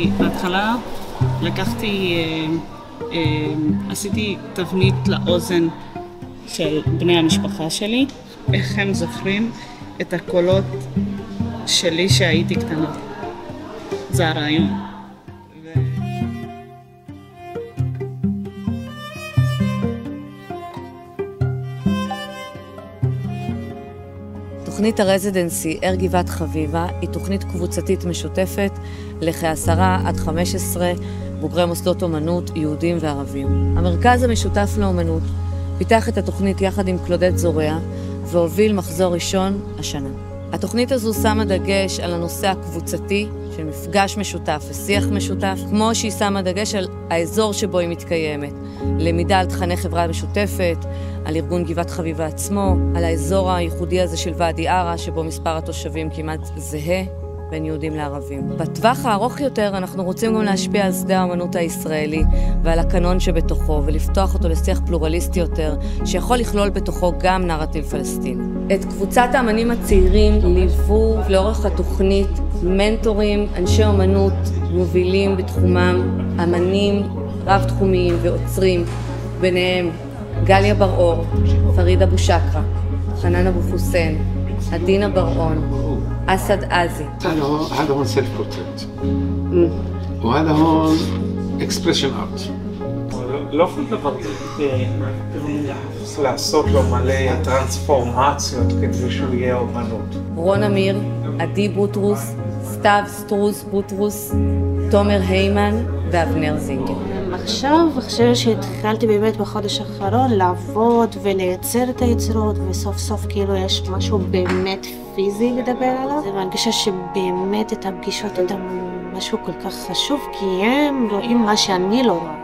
בהתחלה עשיתי תבנית לאוזן של בני המשפחה שלי, איך הם זוכרים את הקולות שלי שהייתי קטנה. זה הרעיון. תוכנית הרזידנסי ער גבעת חביבה היא תוכנית קבוצתית משותפת לכ10 עד 15 בוגרי מוסדות אומנות יהודים וערבים. המרכז המשותף לאומנות פיתח את התוכנית יחד עם קלודט זורע והוביל מחזור ראשון השנה. התוכנית הזו שמה דגש על הנושא הקבוצתי של מפגש משותף ושיח משותף, כמו שהיא שמה דגש על האזור שבו היא מתקיימת. למידה על תכני חברה משותפת, על ארגון גבעת חביבה עצמו, על האזור הייחודי הזה של ואדי ערה, שבו מספר התושבים כמעט זהה בין יהודים לערבים. בטווח הארוך יותר אנחנו רוצים גם להשפיע על שדה האמנות הישראלי ועל הקנון שבתוכו, ולפתוח אותו לשיח פלורליסטי יותר, שיכול לכלול בתוכו גם נרטיב פלסטיני. את קבוצת האמנים הצעירים ליוו לאורך התוכנית מנטורים, אנשי אומנות מובילים בתחומם, אמנים רב-תחומיים ועוצרים, ביניהם גליה בר-אור, פריד אבו שקרה, חנן אבו חוסיין, עדינה בר-און, אסד עזי. هذا هون سيلف بورتريت وهذا هون اكسبريشن ارت. לא כל דבר צריך לעשות לו מלא טרנספורמציות כדי שהוא יהיה אומנות. רון אמיר, עדי בוטרוס, סתיו סטרוס בוטרוס, תומר היימן ואבנר זינגר. עכשיו שהתחלתי באמת בחודש האחרון לעבוד ולייצר את היצירות, וסוף סוף כאילו יש משהו באמת פיזי לדבר עליו. אני מרגישה שבאמת את הפגישות איתם משהו כל כך חשוב, כי הם רואים מה שאני לא רואה.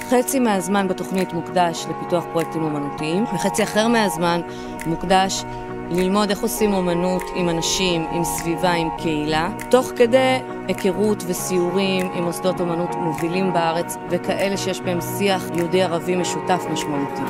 חצי מהזמן בתוכנית מוקדש לפיתוח פרויקטים אומנותיים, וחצי אחר מהזמן מוקדש ללמוד איך עושים אומנות עם אנשים, עם סביבה, עם קהילה, תוך כדי היכרות וסיורים עם מוסדות אומנות מובילים בארץ, וכאלה שיש בהם שיח יהודי-ערבי משותף משמעותי.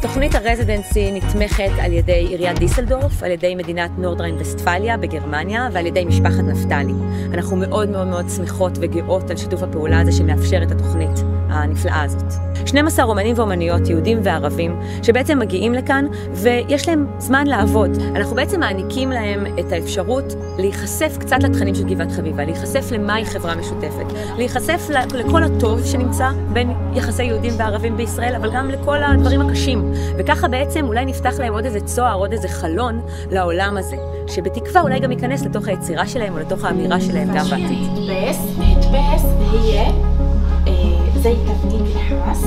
תוכנית הרזידנסי נתמכת על ידי עיריית דיסלדורף, על ידי מדינת נורדריין-וסטפליה בגרמניה ועל ידי משפחת נפתלי. אנחנו מאוד מאוד מאוד שמחות וגאות על שיתוף הפעולה הזה שמאפשר את התוכנית הנפלאה הזאת. 12 אומנים ואומניות, יהודים וערבים, שבעצם מגיעים לכאן ויש להם זמן לעבוד. אנחנו בעצם מעניקים להם את האפשרות להיחשף קצת לתכנים של גבעת חביבה, להיחשף למהי חברה משותפת, להיחשף לכל הטוב שנמצא בין יחסי יהודים וערבים בישראל, אבל גם לכל הדברים הקשים. וככה בעצם אולי נפתח להם עוד איזה צוהר, עוד איזה חלון לעולם הזה, שבתקווה אולי גם ייכנס לתוך היצירה שלהם או לתוך האמירה שלהם גם בעתיד. נתבס هي زي تفكيك الحواس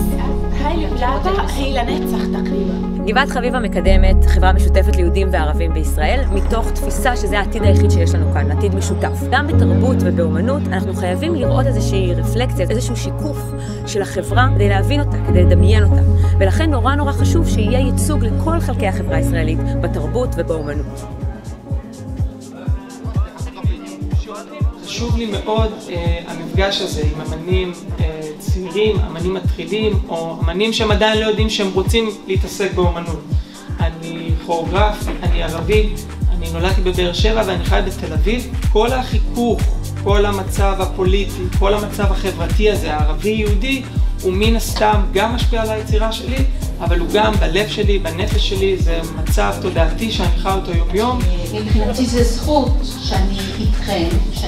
هاي البلادة هي لنצח تقريبا. גבעת חביבה מקדמת חברה משותפת ליהודים וערבים בישראל, מתוך תפיסה שזה העתיד היחיד שיש לנו כאן, עתיד משותף. גם בתרבות ובאומנות אנחנו חייבים לראות איזושהי רפלקציה, איזשהו שיקוף של החברה כדי להבין אותה, כדי לדמיין אותה. ולכן נורא נורא חשוב שיהיה ייצוג לכל חלקי החברה הישראלית בתרבות ובאומנות. חשוב לי מאוד המפגש הזה עם אמנים צעירים, אמנים מתחילים, או אמנים שהם עדיין לא יודעים שהם רוצים להתעסק באומנות. אני כוריאוגרף, אני ערבי, אני נולדתי בבאר שבע ואני חי בתל אביב. כל החיכוך, כל המצב הפוליטי, כל המצב החברתי הזה, הערבי-יהודי, הוא מן הסתם גם משפיע על היצירה שלי, אבל הוא גם בלב שלי, בנפש שלי, זה מצב תודעתי שאני חי אותו יום-יום. מבחינתי זה זכות שאני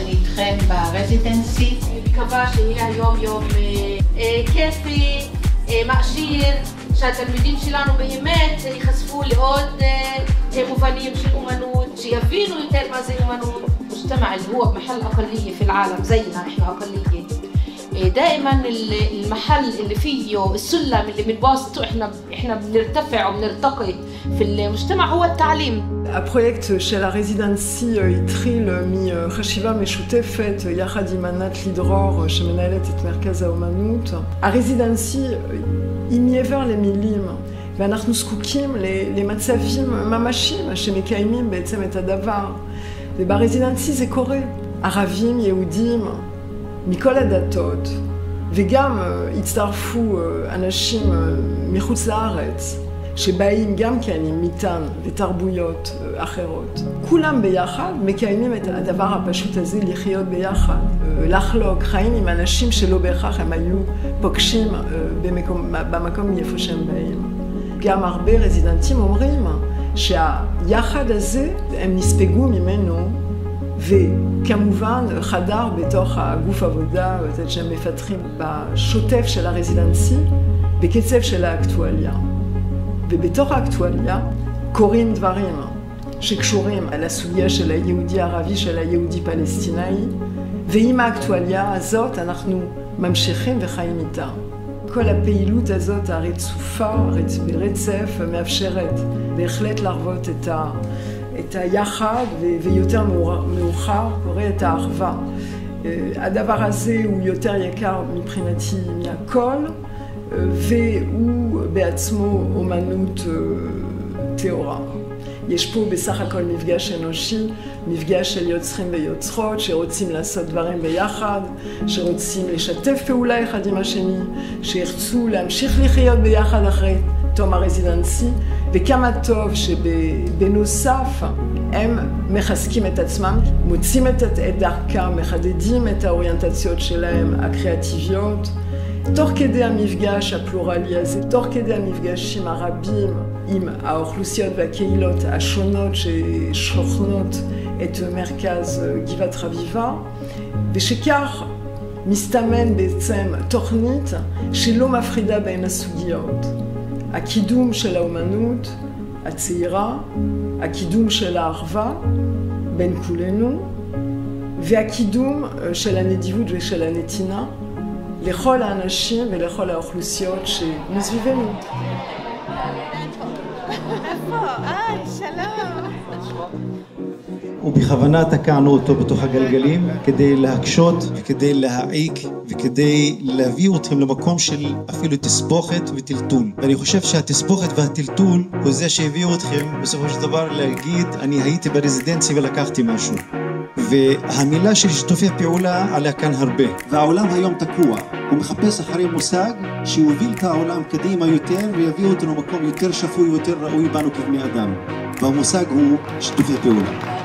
איתכם ברזידנסי. אני מקווה שיהיה היום כיפי, מעשיר, שהתלמידים שלנו באמת ייחשפו לעוד מובנים של אומנות, שיבינו יותר מה זה אומנות. المجتمع اللي هو محل أقلية في العالم زينا إحنا أقلية. دائما المحل اللي فيه السلم اللي بنباسطه احنا بنرتفع وبنرتقي في المجتمع هو التعليم. הפרויקט של הרזידנסי התחיל מחשיבה משותפת יחד עם ענת לידרור שמנהלת את מרכז האומנות. הרזידנסי היא מעבר למילים, ואנחנו זקוקים למצבים ממשיים שמקיימים בעצם את הדבר. וברזידנסי זה קורה. ערבים, יהודים, מכל הדתות, וגם הצטרפו אנשים מחוץ לארץ, שבאים גם כן עם מטען ותרבויות אחרות. כולם ביחד מקיימים את הדבר הפשוט הזה, לחיות ביחד, לחלוק חיים עם אנשים שלא בהכרח הם היו פוגשים במקום מאיפה שהם באים. גם הרבה רזידנטים אומרים שהיחד הזה הם נספגו ממנו, וכמובן חדר בתוך הגוף עבודה שהם מפתחים בשוטף של הרזידנסי בקצב של האקטואליה. ובתוך האקטואליה קורים דברים שקשורים על הסוגיה של היהודי ערבי, של היהודי פלסטיני, ועם האקטואליה הזאת אנחנו ממשיכים וחיים איתה. כל הפעילות הזאת הרצופה, ברצף, מאפשרת בהחלט להראות את היחד, ויותר מאוחר קורא את האחווה. הדבר הזה הוא יותר יקר מבחינתי מהכל, והוא בעצמו אומנות תאורה. יש פה בסך הכל מפגש אנושי, מפגש של יוצרים ויוצרות שרוצים לעשות דברים ביחד, שרוצים לשתף פעולה אחד עם השני, שירצו להמשיך לחיות ביחד אחרי תום הרזידנסי, וכמה טוב שבנוסף הם מחזקים את עצמם, מוצאים את דרכם, מחדדים את האוריינטציות שלהם הקריאטיביות, תוך כדי המפגש הפלורלי הזה, תוך כדי המפגשים הרבים עם האוכלוסיות והקהילות השונות ששוכנות את מרכז גבעת חביבה, ושכך מסתמן בעצם תוכנית שלא מפרידה בין הסוגיות. הקידום של האומנות הצעירה, הקידום של האחווה בין כולנו, והקידום של הנדיבות ושל הנתינה לכל האנשים ולכל האוכלוסיות שמסביבנו. שלום. ובכוונה תקענו אותו בתוך הגלגלים כדי להקשות וכדי להעיק וכדי להביא אתכם למקום של אפילו תסבוכת וטלטול. ואני חושב שהתסבוכת והטלטול הוא זה שהביאו אתכם בסופו של דבר להגיד אני הייתי ברזידנציה ולקחתי משהו. והמילה של שיתופי פעולה עליה כאן הרבה. והעולם היום תקוע. הוא מחפש אחרי מושג שיוביל את העולם קדימה יותר ויביא אותו למקום יותר שפוי ויותר ראוי בנו כבני אדם. והמושג הוא שיתופי פעולה.